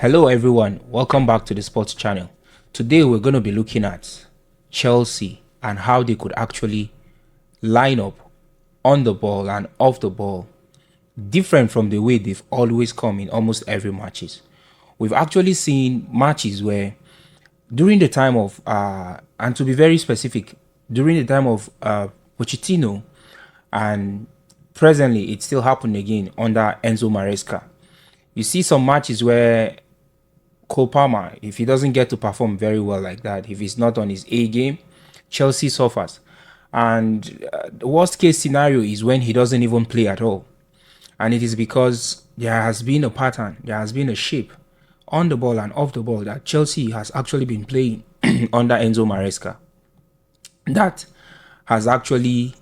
Hello everyone, welcome back to the sports channel. Today we're going to be looking at Chelsea and how they could actually line up on the ball and off the ball different from the way they've always come in almost every matches. We've actually seen matches where during the time of and to be very specific, during the time of Pochettino, and presently it still happened again under Enzo Maresca. You see some matches where Cole Palmer, if he doesn't get to perform very well like that, if he's not on his A game, Chelsea suffers. And the worst case scenario is when he doesn't even play at all. And it is because there has been a pattern, there has been a shape on the ball and off the ball that Chelsea has actually been playing under Enzo Maresca. That has actually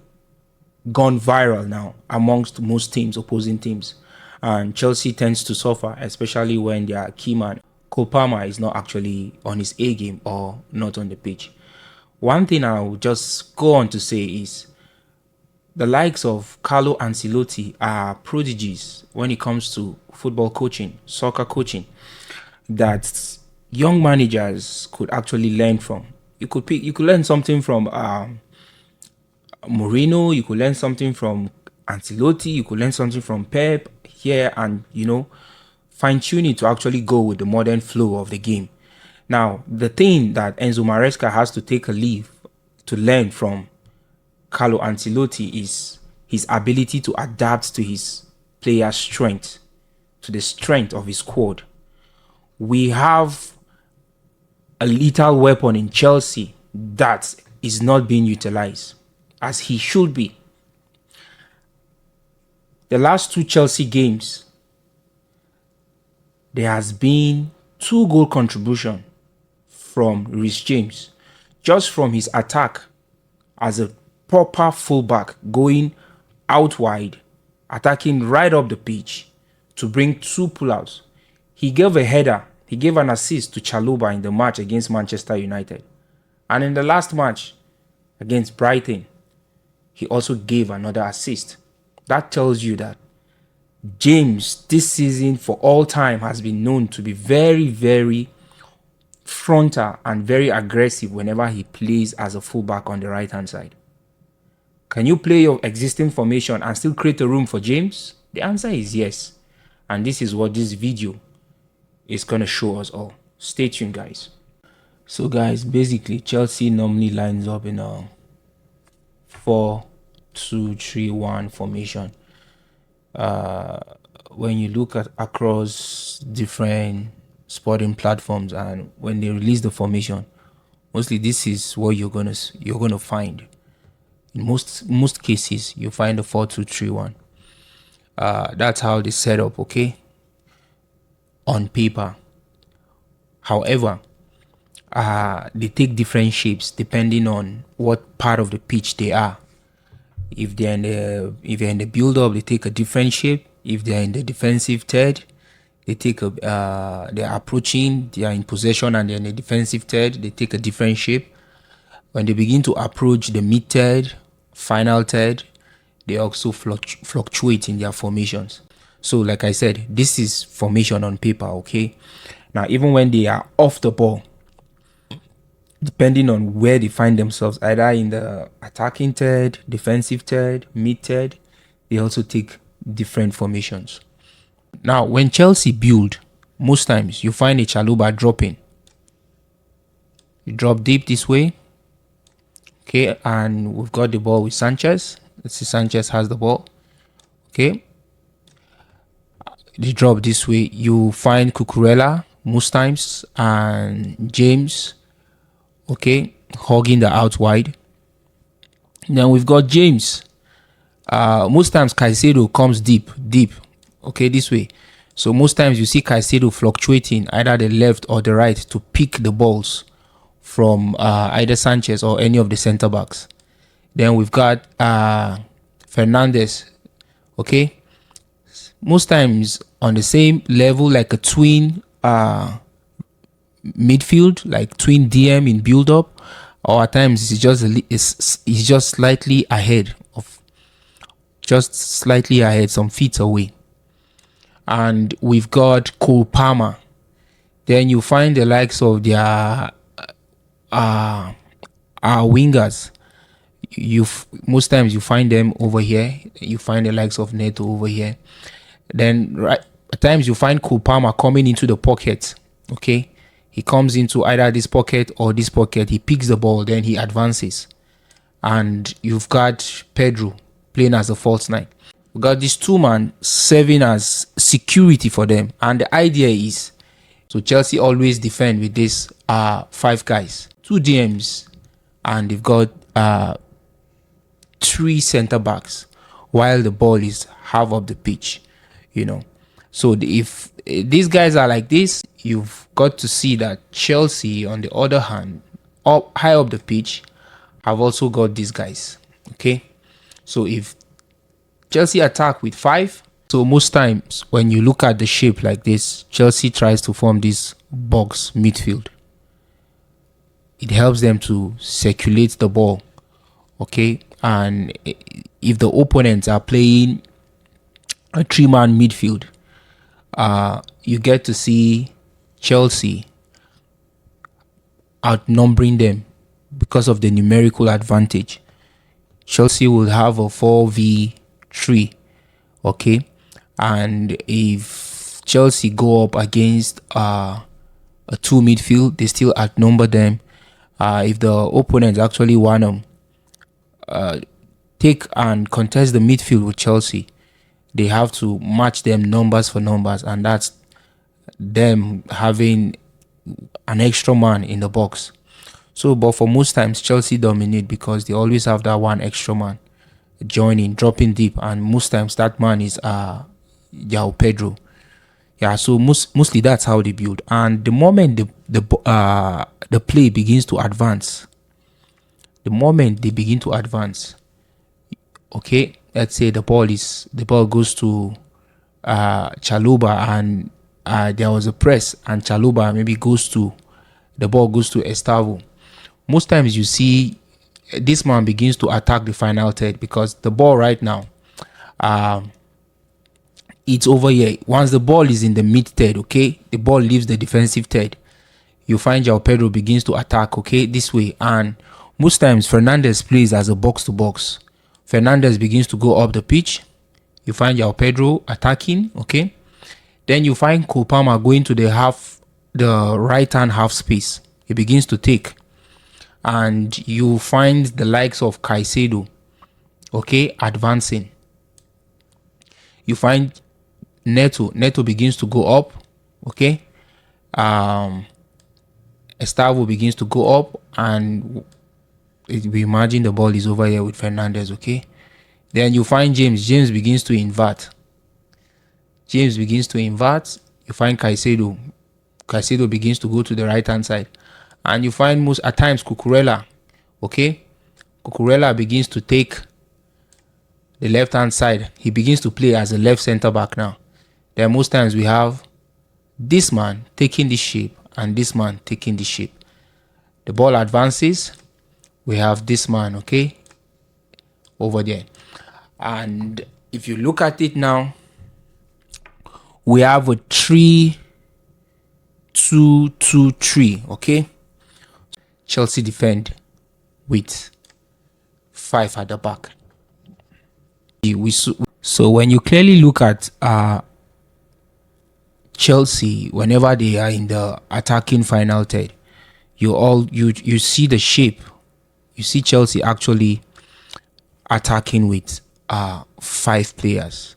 gone viral now amongst most teams, opposing teams. And Chelsea tends to suffer, especially when their key man, Cole Palmer, is not actually on his A game or not on the pitch. One thing I'll just go on to say is the likes of Carlo Ancelotti are prodigies when it comes to football coaching, soccer coaching, that young managers could actually learn from. You could learn something from Mourinho, you could learn something from Ancelotti, you could learn something from Pep here, and fine-tune it to actually go with the modern flow of the game. Now, the thing that Enzo Maresca has to take a leave to learn from Carlo Ancelotti is his ability to adapt to his player's strength, to the strength of his squad. We have a lethal weapon in Chelsea that is not being utilized as he should be. The last two Chelsea games, there has been 2-goal contribution from Reece James, just from his attack as a proper fullback, going out wide, attacking right up the pitch to bring 2 pullouts. He gave a header, he gave an assist to Chalobah in the match against Manchester United. And in the last match against Brighton, he also gave another assist. That tells you that James this season for all time has been known to be very, very frontal and very aggressive whenever he plays as a fullback on the right hand side. Can you play your existing formation and still create a room for James? The answer is yes. And this is what this video is going to show us all. Stay tuned, guys. So guys, basically Chelsea normally lines up in a 4-2-3-1 formation. When you look at across different sporting platforms and when they release the formation, mostly this is what you're gonna find. In most cases, you find a 4-2-3-1. That's how they set up, okay, on paper. However, they take different shapes depending on what part of the pitch they are. If they're in the build-up, they take a different shape. If they're in the defensive third, they take they're approaching, they are in possession and they're in the defensive third, they take a different shape. When they begin to approach the mid-third, final third, they also fluctuate in their formations. So like I said, this is formation on paper, okay? Now, even when they are off the ball, depending on where they find themselves, either in the attacking third, defensive third, mid-third, they also take different formations. Now, when Chelsea build, most times you find a Chalobah dropping. You drop deep this way. Okay, and we've got the ball with Sanchez. Let's see, Sanchez has the ball. Okay. They drop this way. You find Cucurella most times and James, okay, hogging the out wide. Then we've got James. Most times Caicedo comes deep, okay, this way. So most times you see Caicedo fluctuating either the left or the right to pick the balls from either Sanchez or any of the center backs. Then we've got Fernandes, okay, most times on the same level like a twin midfield, like twin DM in build up, or at times he's just slightly ahead, some feet away. And we've got Cole Palmer. Then you find the likes of their uh, wingers. Most times you find them over here. You find the likes of Neto over here. Then right at times you find Kupama coming into the pocket. Okay, he comes into either this pocket or this pocket. He picks the ball, then he advances, and you've got Pedro playing as a false nine. We got these two man serving as security for them, and the idea is so Chelsea always defend with these five guys, two DMs, and they've got three center backs, while the ball is half of the pitch. So if these guys are like this, you've got to see that Chelsea, on the other hand, up high up the pitch, have also got these guys. Okay, so if Chelsea attack with five, so most times when you look at the shape like this, Chelsea tries to form this box midfield. It helps them to circulate the ball. Okay, and if the opponents are playing a three-man midfield, you get to see Chelsea outnumbering them because of the numerical advantage. Chelsea will have a 4v3, okay, and if Chelsea go up against a two midfield, they still outnumber them. If the opponents actually want them take and contest the midfield with Chelsea, they have to match them numbers for numbers, and that's them having an extra man in the box. So, but for most times, Chelsea dominate because they always have that one extra man joining, dropping deep, and most times that man is João Pedro. Yeah, so mostly that's how they build. And the moment the play begins to advance, okay, let's say the ball goes to Chaluba, and there was a press, and Chaluba maybe the ball goes to Estavo. Most times you see this man begins to attack the final third, because the ball right now, it's over here. Once the ball is in the mid third, okay, the ball leaves the defensive third, you find João Pedro begins to attack, okay, this way. And most times Fernandes plays as a box to box. Fernandes begins to go up the pitch. You find João Pedro attacking, okay. Then you find Kupama going to the right hand half space. He begins to take, and you find the likes of Caicedo, okay, advancing. You find Neto begins to go up, okay. Estavo begins to go up, and we imagine the ball is over here with Fernandes, okay. Then you find James begins to invert. You find Caicedo begins to go to the right hand side, and you find at times Cucurella, okay. Cucurella begins to take the left hand side. He begins to play as a left center back now. Then most times we have this man taking the shape and this man taking the shape. The ball advances, we have this man, okay, over there. And if you look at it now, we have a 3-2-2-3, okay. Chelsea defend with 5 at the back. So when you clearly look at Chelsea, whenever they are in the attacking final third, you see the shape. You see Chelsea actually attacking with 5 players.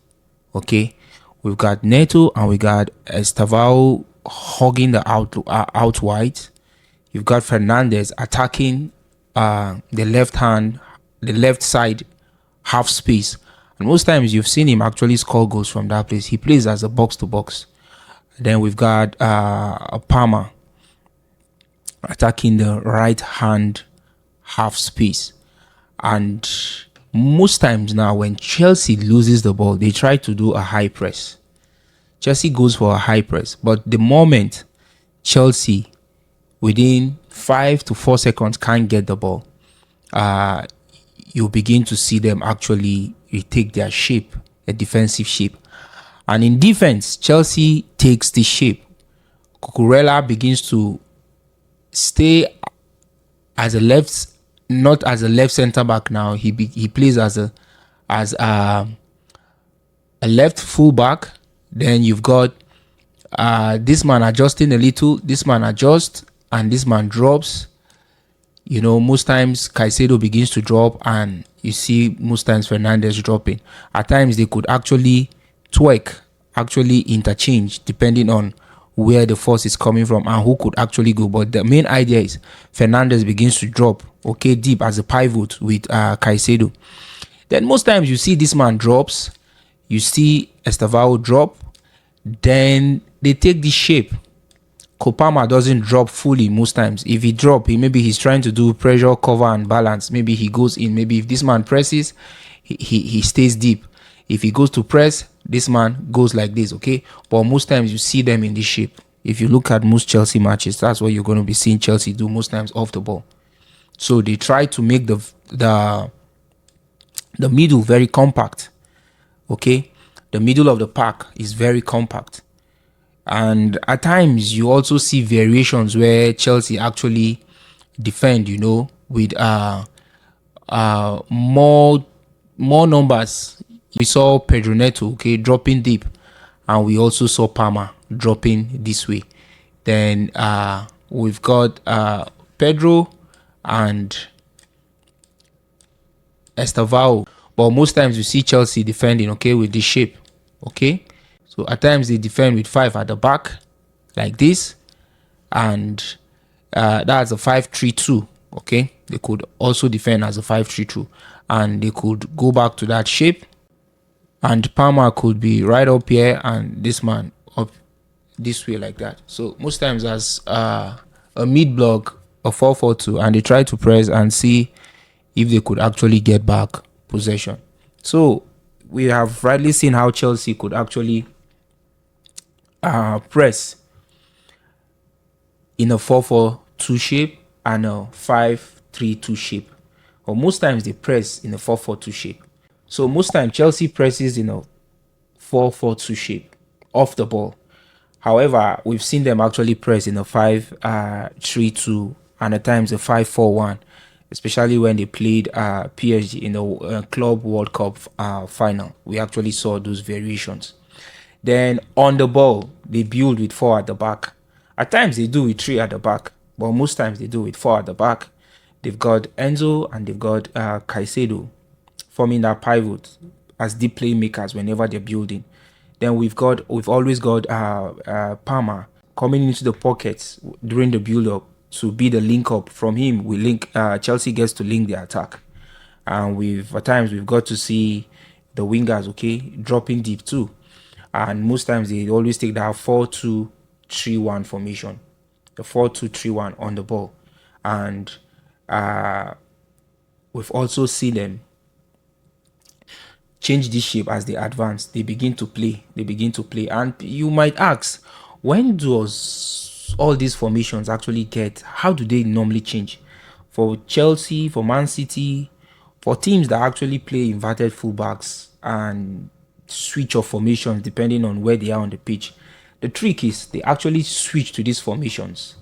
Okay, we've got Neto and we got Estevao hogging the out wide. You've got Fernandes attacking the left side half space, and most times you've seen him actually score goals from that place. He plays as a box to box. Then we've got Palmer attacking the right hand half space. And most times now when Chelsea loses the ball, they try to do a high press. Chelsea goes for a high press, but the moment Chelsea within 5 to 4 seconds can't get the ball, you begin to see them actually retake their shape, a defensive shape. And in defense, Chelsea takes the shape Cucurella begins to stay as a left, not as a left center back now. He plays as a left full back. Then you've got this man adjusting a little, this man adjusts, and this man drops. Most times Caicedo begins to drop, and you see most times Fernandez dropping. At times they could actually twerk, actually interchange, depending on where the force is coming from and who could actually go. But the main idea is Fernandez begins to drop, okay, deep as a pivot with Caicedo. Then most times you see this man drops, you see Estevao drop, then they take this shape. Kopama doesn't drop fully most times. If he drop, maybe he's trying to do pressure, cover, and balance. Maybe he goes in. Maybe if this man presses, he stays deep. If he goes to press, this man goes like this, okay? But most times you see them in this shape. If you look at most Chelsea matches, that's what you're going to be seeing Chelsea do most times off the ball. So they try to make the middle very compact, okay? The middle of the pack is very compact. And at times you also see variations where Chelsea actually defend, with more numbers. We saw Pedro Neto, okay, dropping deep, and we also saw Palmer dropping this way. Then we've got Pedro and Estevao. But most times you see Chelsea defending, okay, with this shape, okay. So at times they defend with 5 at the back, like this, and that's a 5-3-2. Okay, they could also defend as a 5-3-2, and they could go back to that shape. And Palmer could be right up here, and this man up this way like that. So most times as a mid block, a 4-4-2, and they try to press and see if they could actually get back possession. So we have rightly seen how Chelsea could actually press in a 4-4-2 shape and a 5-3-2 shape. Or most times they press in a 4-4-2 shape. So most times Chelsea presses in a 4-4-2 shape off the ball. However, we've seen them actually press in a 5-3-2 and at times a 5-4-1, especially when they played PSG in the Club World Cup final. We actually saw those variations. Then on the ball, they build with 4 at the back. At times they do with 3 at the back, but most times they do with 4 at the back. They've got Enzo and they've got Caicedo forming that pivot as deep playmakers whenever they're building. Then we've always got Palmer coming into the pockets during the build-up to be the link up. From him, Chelsea gets to link the attack. And at times we've got to see the wingers, okay, dropping deep too. And most times they always take that 4-2-3-1 formation, the 4-2-3-1 on the ball. And we've also seen them change this shape as they advance. They begin to play. And you might ask, when does all these formations actually how do they normally change? For Chelsea, for Man City, for teams that actually play inverted fullbacks and switch of formations depending on where they are on the pitch, the trick is they actually switch to these formations,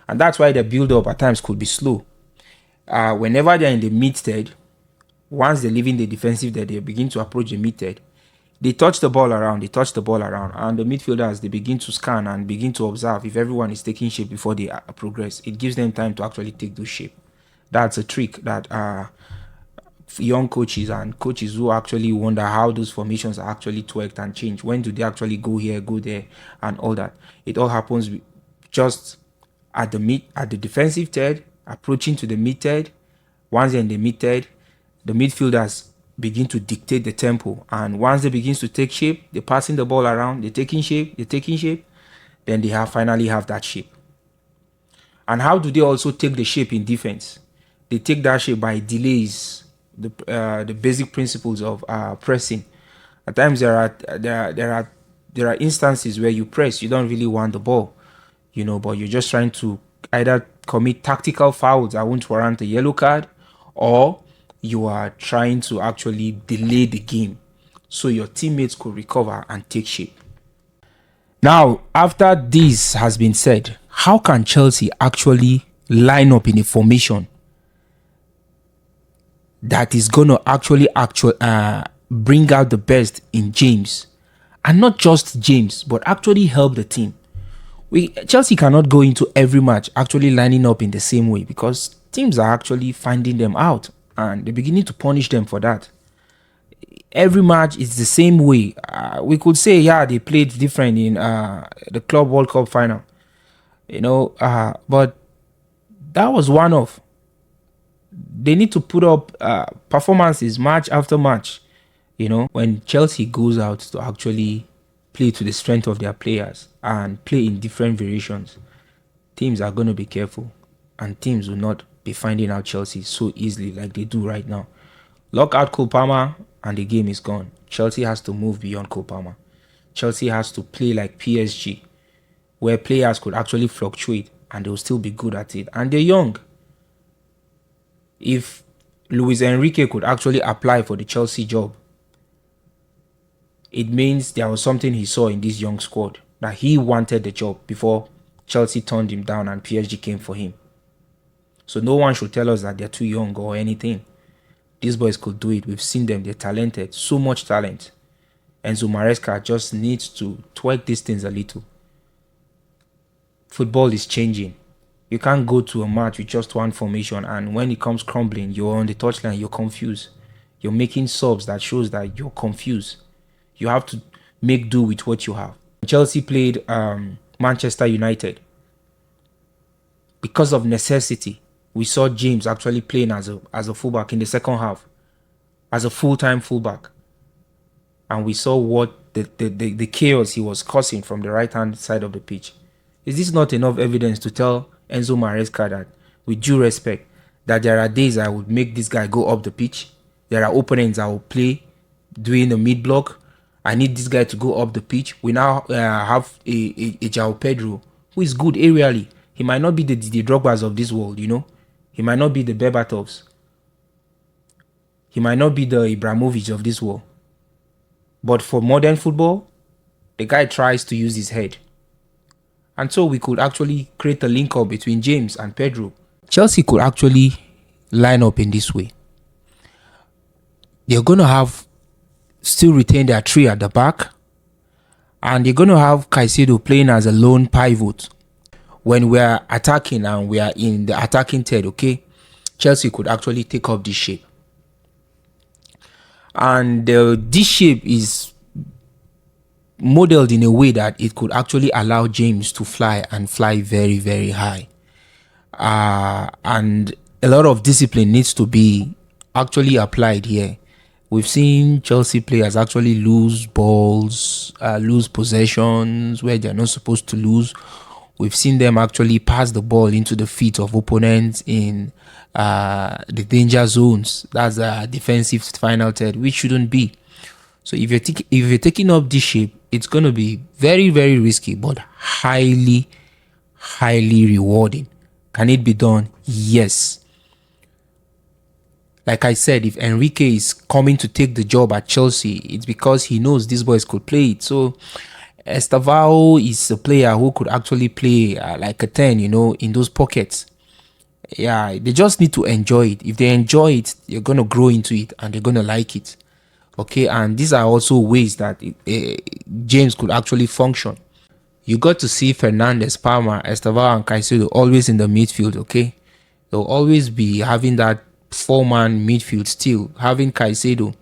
and that's why the build-up at times could be slow. Whenever they're in the mid-third, once they're leaving the defensive third, they begin to approach the mid-third. They touch the ball around, and the midfielders, they begin to scan and begin to observe if everyone is taking shape before they progress. It gives them time to actually take those shape. That's a trick that young coaches and coaches who actually wonder how those formations are actually tweaked and changed. When do they actually go here, go there, and all that? It all happens just at the defensive third, approaching to the mid third. Once they're in the mid third, the midfielders begin to dictate the tempo, and once they begin to take shape, they're passing the ball around, they're taking shape, then they finally have that shape. And how do they also take the shape in defense? They take that shape by delays, the basic principles of pressing. At times there are instances where you press, you don't really want the ball, but you're just trying to either commit tactical fouls that won't warrant a yellow card, or you are trying to actually delay the game so your teammates could recover and take shape. Now, after this has been said, how can Chelsea actually line up in a formation that is going to actually bring out the best in James, and not just James, but actually help the team? Chelsea cannot go into every match actually lining up in the same way, because teams are actually finding them out and they're beginning to punish them for that. Every match is the same way. We could say, yeah, they played different in the Club World Cup final, but that was one of. They need to put up performances match after match. When Chelsea goes out to actually play to the strength of their players and play in different variations, teams are going to be careful, and teams will not be finding out Chelsea so easily like they do right now. Lock out Cole Palmer and the game is gone. Chelsea has to move beyond Cole Palmer. Chelsea has to play like PSG, where players could actually fluctuate and they'll still be good at it. And they're young. If Luis Enrique could actually apply for the Chelsea job, it means there was something he saw in this young squad, that he wanted the job before Chelsea turned him down and PSG came for him. So no one should tell us that they're too young or anything. These boys could do it. We've seen them. They're talented. So much talent. Enzo Maresca just needs to tweak these things a little. Football is changing. You can't go to a match with just one formation, and when it comes crumbling, you're on the touchline, you're confused. You're making subs that shows that you're confused. You have to make do with what you have. Chelsea played Manchester United. Because of necessity, we saw James actually playing as a fullback in the second half, as a full-time fullback. And we saw what the chaos he was causing from the right-hand side of the pitch. Is this not enough evidence to tell Enzo Maresca that, with due respect, that there are days I would make this guy go up the pitch? There are opponents I will play doing the mid-block. I need this guy to go up the pitch. We now have a João Pedro who is good aerially. He might not be the Drogbas of this world, He might not be the Berbatovs. He might not be the Ibrahimovic of this world. But for modern football, the guy tries to use his head. And so we could actually create a link up between James and Pedro. Chelsea could actually line up in this way. They're going to still retain their three at the back. And they're going to have Caicedo playing as a lone pivot. When we are attacking and we are in the attacking third, okay, Chelsea could actually take up this shape. And this shape is modeled in a way that it could actually allow James to fly and fly very, very high. And a lot of discipline needs to be actually applied here. We've seen Chelsea players actually lose balls, lose possessions where they're not supposed to lose. We've seen them actually pass the ball into the feet of opponents in the danger zones. That's a defensive final third, which shouldn't be. So if you're taking up this shape, it's going to be very, very risky, but highly, highly rewarding. Can it be done? Yes. Like I said, if Enrique is coming to take the job at Chelsea, it's because he knows these boys could play it. So Estevao is a player who could actually play like a 10, in those pockets. Yeah, they just need to enjoy it. If they enjoy it, you're going to grow into it and they're going to like it. Okay, and these are also ways that James could actually function. You got to see Fernandes, Palmer, Estevao, and Caicedo always in the midfield, okay? They'll always be having that four-man midfield still, having Caicedo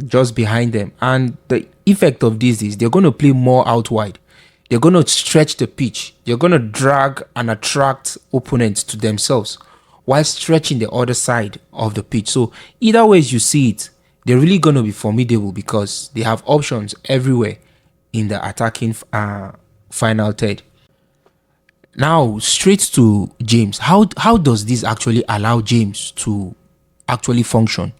just behind them. And the effect of this is they're going to play more out wide. They're going to stretch the pitch. They're going to drag and attract opponents to themselves while stretching the other side of the pitch. So either ways you see it, they're really going to be formidable because they have options everywhere in the attacking final third. Now, straight to James. How does this actually allow James to actually function?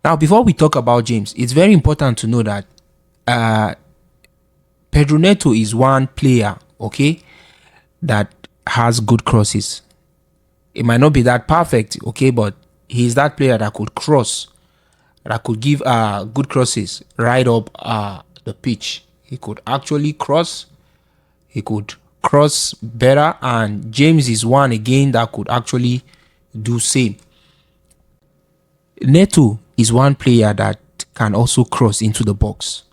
Now, before we talk about James, it's very important to know that Pedro Neto is one player, okay, that has good crosses. It might not be that perfect, okay, but he's that player that could cross, that could give good crosses right up the pitch. He could actually cross. He could cross better, and James is one again that could actually do same. Neto is one player that can also cross into the box,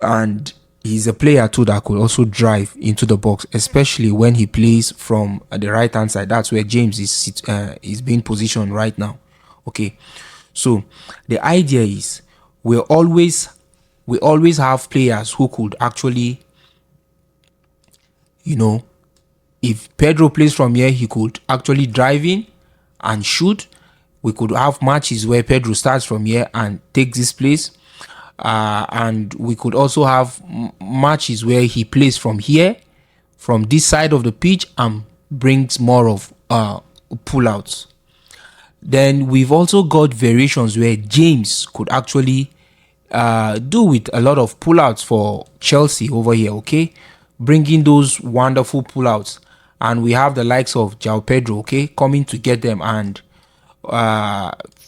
and he's a player too that could also drive into the box, especially when he plays from the right hand side. That's where James is being positioned right now. Okay, so the idea is we always have players who could actually, if Pedro plays from here, he could actually drive in and shoot. We could have matches where Pedro starts from here and takes this place. And we could also have matches where he plays from here, from this side of the pitch, and brings more of pullouts. Then we've also got variations where James could actually do with a lot of pullouts for Chelsea over here, okay? Bringing those wonderful pullouts. And we have the likes of João Pedro, okay, coming to get them, and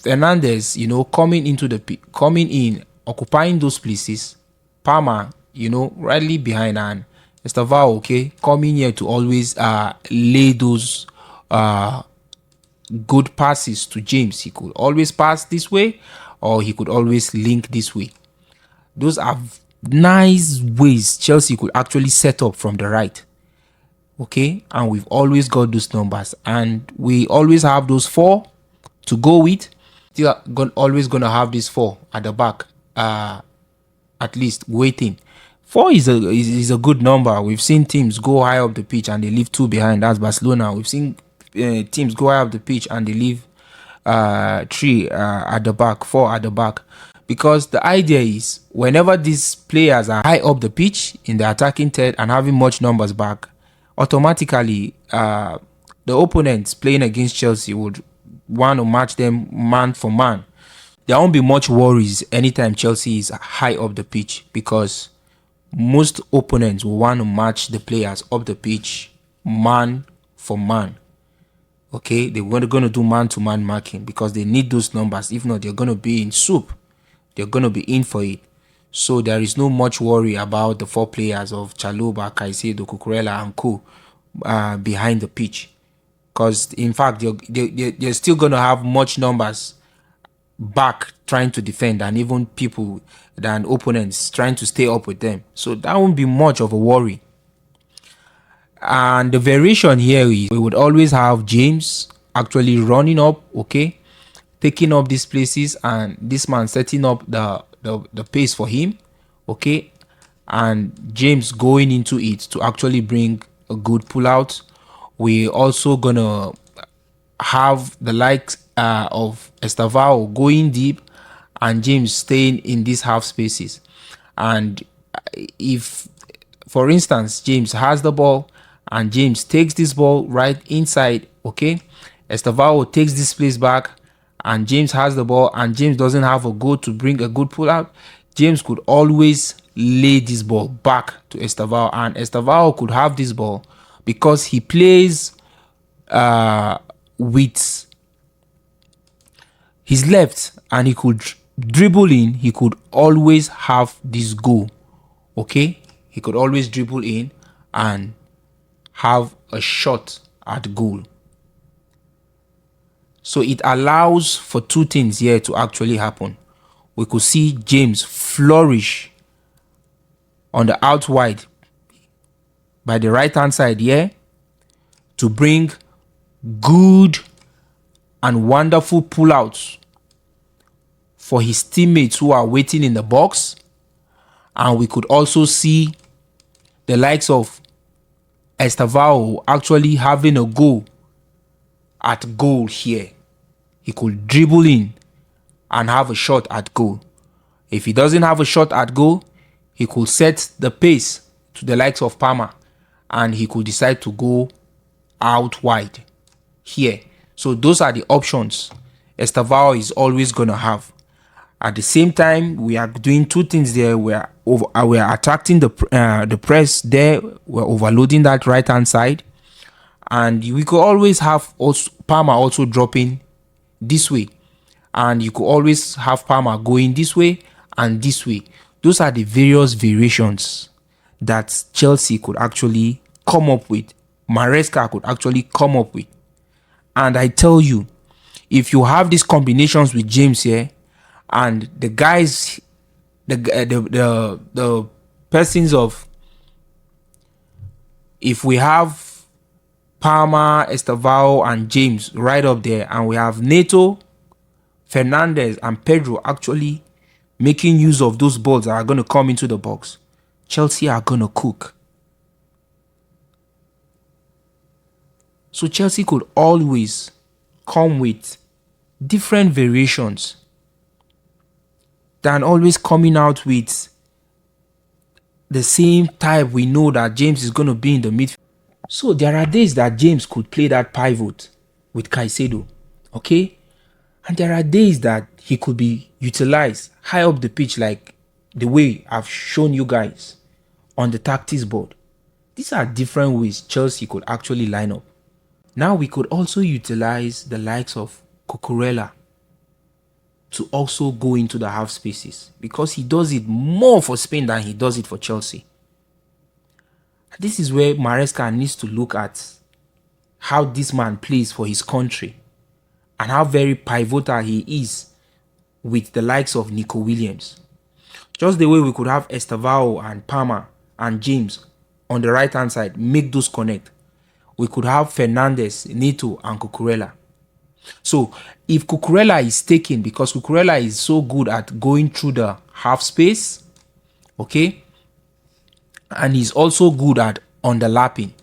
Fernandez, coming in, occupying those places. Palmer, rightly behind, and Estavao, okay, coming here to always lay those good passes to James. He could always pass this way, or he could always link this way. Those are nice ways Chelsea could actually set up from the right. Okay, and we've always got those numbers, and we always have those 4 to go with. Still always gonna have this 4 at the back, at least waiting. 4 is a good number. We've seen teams go high up the pitch and they leave 2 behind. That's Barcelona. We've seen teams go high up the pitch and they leave 3 at the back, 4 at the back. Because the idea is whenever these players are high up the pitch in the attacking third and having much numbers back, automatically the opponents playing against Chelsea would want to match them man for man. There won't be much worries anytime Chelsea is high up the pitch, because most opponents will want to match the players up the pitch man for man. Okay, they're going to do man-to-man marking because they need those numbers. If not, they're going to be in soup. They're going to be in for it. So there is no much worry about the 4 players of Chalobah, Caicedo, Cucurella, and co behind the pitch. Because, in fact, they're still going to have much numbers back trying to defend, and even opponents trying to stay up with them. So that won't be much of a worry. And the variation here is we would always have James actually running up, okay, taking up these places, and this man setting up the pace for him, okay, and James going into it to actually bring a good pull out. We also gonna have the likes of Estavao going deep and James staying in these half spaces. And if, for instance, James has the ball and James takes this ball right inside, okay, Estavao takes this place back and James has the ball and James doesn't have a goal to bring a good pull out, James could always lay this ball back to Estavao, and Estavao could have this ball because he plays with his left and he could dribble in. He could always have this goal, okay, he could always dribble in and have a shot at goal. So it allows for 2 things here to actually happen. We could see James flourish on the out wide by the right hand side here to bring good and wonderful pullouts for his teammates who are waiting in the box. And we could also see the likes of Estavao actually having a go at goal here. He could dribble in and have a shot at goal. If he doesn't have a shot at goal, he could set the pace to the likes of Palmer and he could decide to go out wide here. So those are the options Estavao is always going to have. At the same time, we are doing 2 things there. We are attracting the press there. We're overloading that right hand side, and we could always have Palmer also dropping this way, and you could always have Palmer going this way and this way Those are the various variations that Chelsea could actually come up with. Maresca could actually come up with. And I tell you, if you have these combinations with James here, and the guys, the persons of, if we have Palmer, Estevao, and James right up there, and we have Neto, Fernandez, and Pedro actually making use of those balls that are going to come into the box, Chelsea are going to cook. So Chelsea could always come with different variations than always coming out with the same type. We know that James is going to be in the midfield. So there are days that James could play that pivot with Caicedo, okay? And there are days that he could be utilized high up the pitch, like the way I've shown you guys on the tactics board. These are different ways Chelsea could actually line up. Now we could also utilize the likes of Cucurella to also go into the half spaces, because he does it more for Spain than he does it for Chelsea. This is where Maresca needs to look at how this man plays for his country and how very pivotal he is with the likes of Nico Williams. Just the way we could have Estevao and Palmer and James on the right hand side, make those connect. We could have Fernandez, Neto, and Cucurella. So if Cucurella is taken, because Cucurella is so good at going through the half space, okay, and he's also good at underlapping,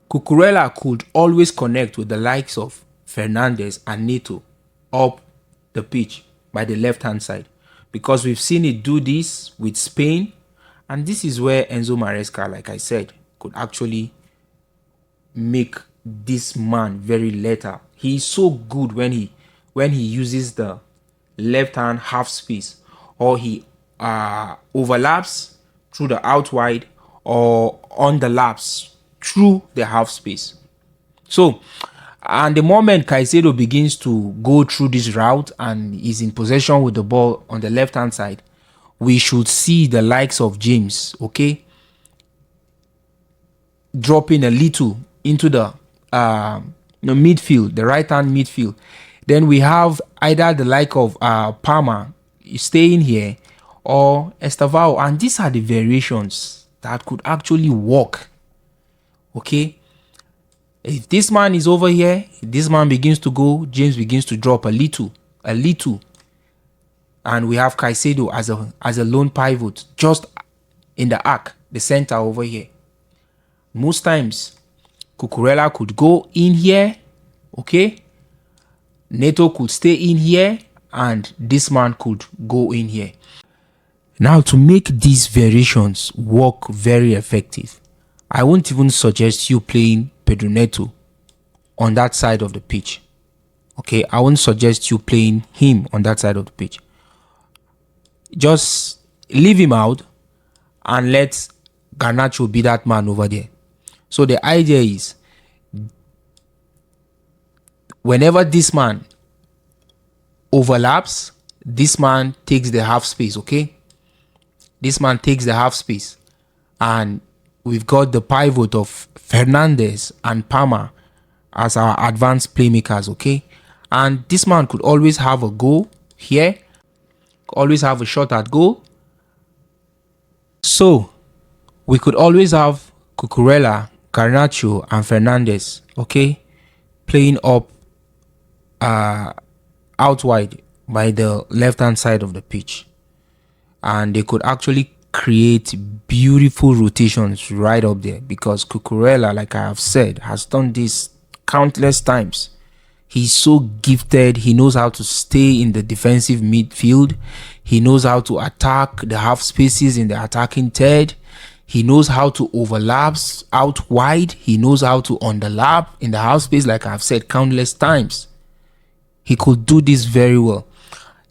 Cucurella could always connect with the likes of Fernandez and Neto up the pitch by the left hand side, because we've seen it do this with Spain. And this is where Enzo Maresca, like I said, could actually make this man very lethal. He's so good when he uses the left hand half space, or he overlaps through the out wide, or underlaps through the half space. So, and the moment Caicedo begins to go through this route and is in possession with the ball on the left hand side, we should see the likes of James, okay, dropping a little into the midfield, the right hand midfield. Then we have either the like of Palmer staying here, or Estevao, and these are the variations that could actually work. Okay, if this man is over here, if this man begins to go, James begins to drop a little, and we have Caicedo as a lone pivot just in the arc, the center over here. Most times Cucurella could go in here, okay, Neto could stay in here, and this man could go in here. Now, to make these variations work very effective, I won't even suggest you playing Pedro Neto on that side of the pitch. Okay, I won't suggest you playing him on that side of the pitch. Just leave him out and let Garnacho be that man over there. So the idea is, whenever this man overlaps, this man takes the half space, okay? This man takes the half space. And we've got the pivot of Fernandez and Palmer as our advanced playmakers, okay? And this man could always have a goal here, always have a shot at goal. So we could always have Cucurella, Garnacho, and Fernandez, okay, playing up out wide by the left hand side of the pitch, and they could actually create beautiful rotations right up there, because Cucurella, like I have said, has done this countless times. He's so gifted. He knows how to stay in the defensive midfield. He knows how to attack the half spaces in the attacking third. He knows how to overlap out wide. He knows how to underlap in the half space, like I've said countless times. He could do this very well.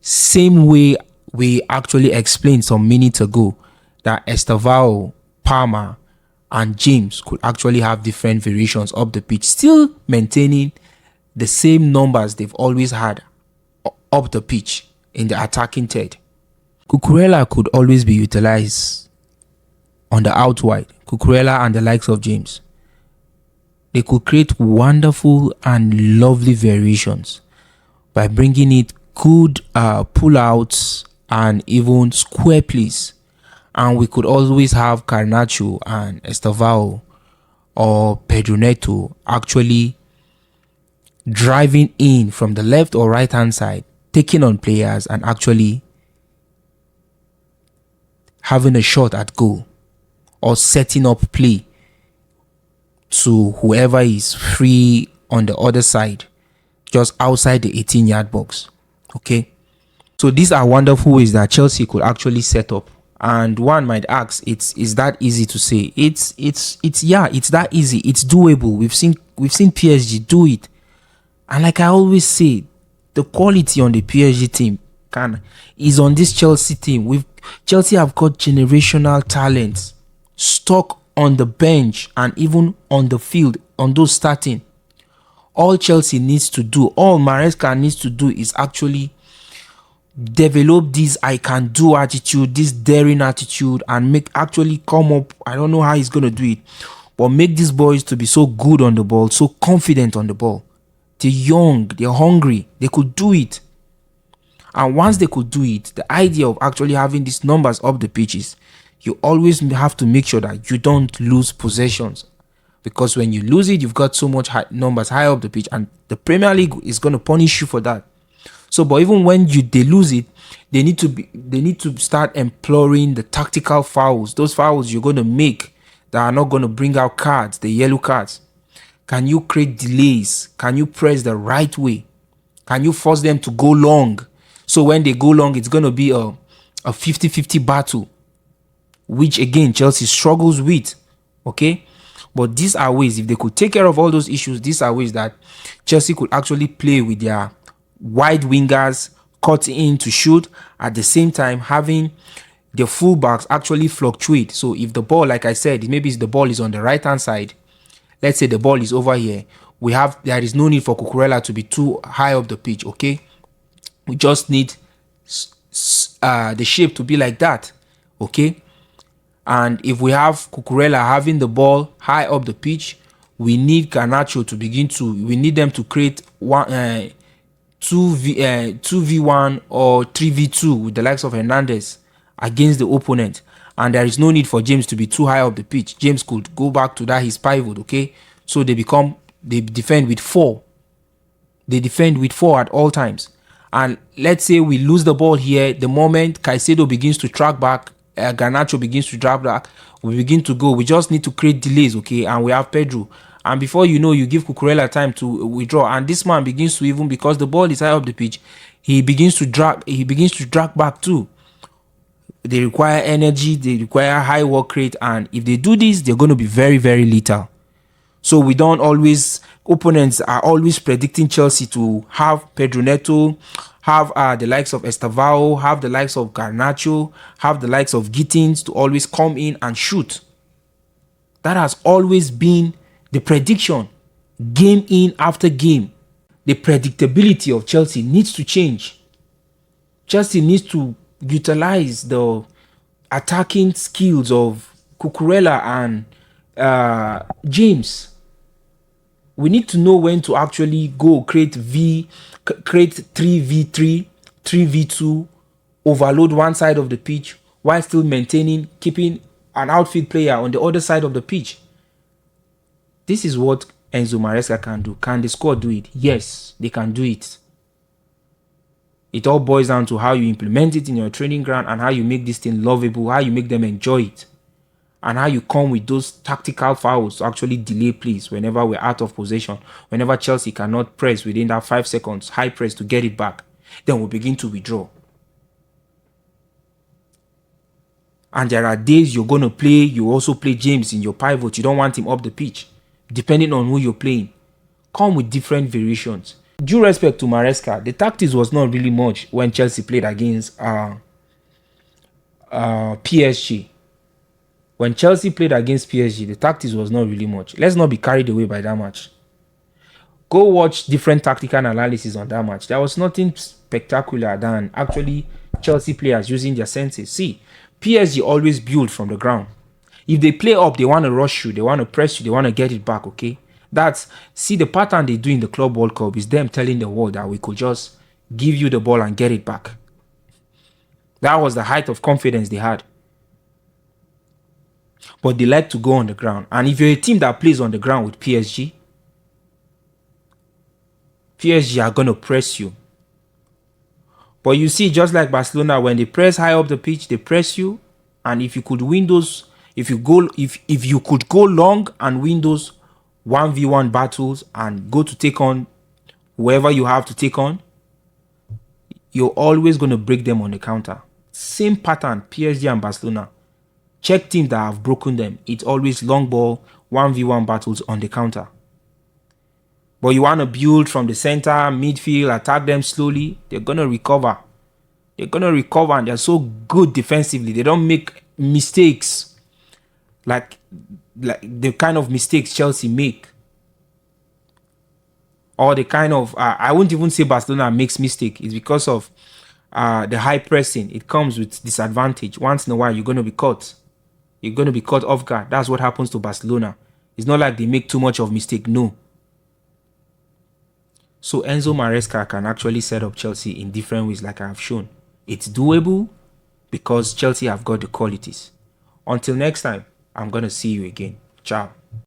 Same way we actually explained some minutes ago that Estevao, Palmer, and James could actually have different variations up the pitch, still maintaining the same numbers they've always had up the pitch in the attacking third. Cucurella could always be utilized on the out wide. Cucurella and the likes of James. They could create wonderful and lovely variations by bringing it good pull-outs and even square plays. And we could always have Garnacho and Estevao or Pedro Neto actually driving in from the left or right hand side, taking on players and actually having a shot at goal or setting up play to whoever is free on the other side, just outside the 18-yard box. Okay, so these are wonderful ways that Chelsea could actually set up. And one might ask, is that easy to say? It's yeah, it's that easy. It's doable. We've seen PSG do it. And like I always say, the quality on the PSG team is on this Chelsea team. Chelsea have got generational talents stuck on the bench and even on the field, on those starting. All Chelsea needs to do, all Maresca needs to do is actually develop this I can do attitude, this daring attitude, and actually come up. I don't know how he's going to do it, but make these boys to be so good on the ball, so confident on the ball. They're young, they're hungry, they could do it. And once they could do it, the idea of actually having these numbers up the pitches, you always have to make sure that you don't lose possessions. Because when you lose it, you've got so much numbers high up the pitch, and the Premier League is going to punish you for that. So, but even when they lose it, they need to start employing the tactical fouls. Those fouls you're going to make that are not going to bring out cards, the yellow cards. Can you create delays? Can you press the right way? Can you force them to go long? So when they go long, it's going to be a 50-50 battle, which again, Chelsea struggles with. Okay? But these are ways, if they could take care of all those issues, these are ways that Chelsea could actually play with their wide wingers cut in to shoot, at the same time having the fullbacks actually fluctuate. So if the ball, like I said, maybe the ball is on the right hand side, let's say the ball is over here, there is no need for Cucurella to be too high up the pitch. Okay, we just need the shape to be like that. Okay, and if we have Cucurella having the ball high up the pitch, we need Garnacho we need them to create 2v1 or 3v2 with the likes of Hernandez against the opponent. And there is no need for James to be too high up the pitch. James could go back to that his pivot. Okay, so they defend with 4. They defend with 4 at all times. And let's say we lose the ball here, the moment Caicedo begins to track back, Garnacho begins to drop back, we begin to go. We just need to create delays. Okay, and we have Pedro. And before you know, you give Cucurella time to withdraw, and this man begins to, even because the ball is high up the pitch, he begins to drag back too. They require energy, they require high work rate, and if they do this, they're going to be very, very lethal. So opponents are always predicting Chelsea to have Pedro Neto, have the likes of Estevao, have the likes of Garnacho, have the likes of Gittins to always come in and shoot. That has always been the prediction, game in after game. The predictability of Chelsea needs to change. Chelsea needs to utilize the attacking skills of Cucurella and James. We need to know when to actually go create 3v3, 3v2, overload one side of the pitch while still keeping an outfield player on the other side of the pitch. This is what Enzo Maresca can do. Can the squad do it? Yes, they can do it. It all boils down to how you implement it in your training ground and how you make this thing lovable, how you make them enjoy it, and how you come with those tactical fouls to actually delay plays whenever we're out of possession, whenever Chelsea cannot press within that 5 seconds, high press to get it back, then we'll begin to withdraw. And there are days you're going to play, you also play James in your pivot, you don't want him up the pitch, depending on who you're playing. Come with different variations. Due respect to Maresca, the tactics was not really much when Chelsea played against PSG. When Chelsea played against PSG, the tactics was not really much. Let's not be carried away by that match. Go watch different tactical analysis on that match. There was nothing spectacular than actually Chelsea players using their senses. See, PSG always build from the ground. If they play up, they want to rush you, they want to press you, they want to get it back, okay? See, the pattern they do in the Club World Cup is them telling the world that we could just give you the ball and get it back. That was the height of confidence they had. But they like to go on the ground. And if you're a team that plays on the ground with PSG are going to press you. But you see, just like Barcelona, when they press high up the pitch, they press you. And if you could win those, if you could go long and win those 1v1 battles and go to take on whoever you have to take on, you're always going to break them on the counter. Same pattern, PSG and Barcelona. Check teams that have broken them. It's always long ball, 1v1 battles on the counter. But you want to build from the center, midfield, attack them slowly, they're going to recover. They're going to recover, and they're so good defensively. They don't make mistakes like the kind of mistakes Chelsea make. Or the kind of, I wouldn't even say Barcelona makes mistake. It's because of the high pressing. It comes with disadvantage. Once in a while, you're going to be caught. You're going to be caught off guard. That's what happens to Barcelona. It's not like they make too much of mistake. No. So Enzo Maresca can actually set up Chelsea in different ways, like I have shown. It's doable because Chelsea have got the qualities. Until next time, I'm going to see you again. Ciao.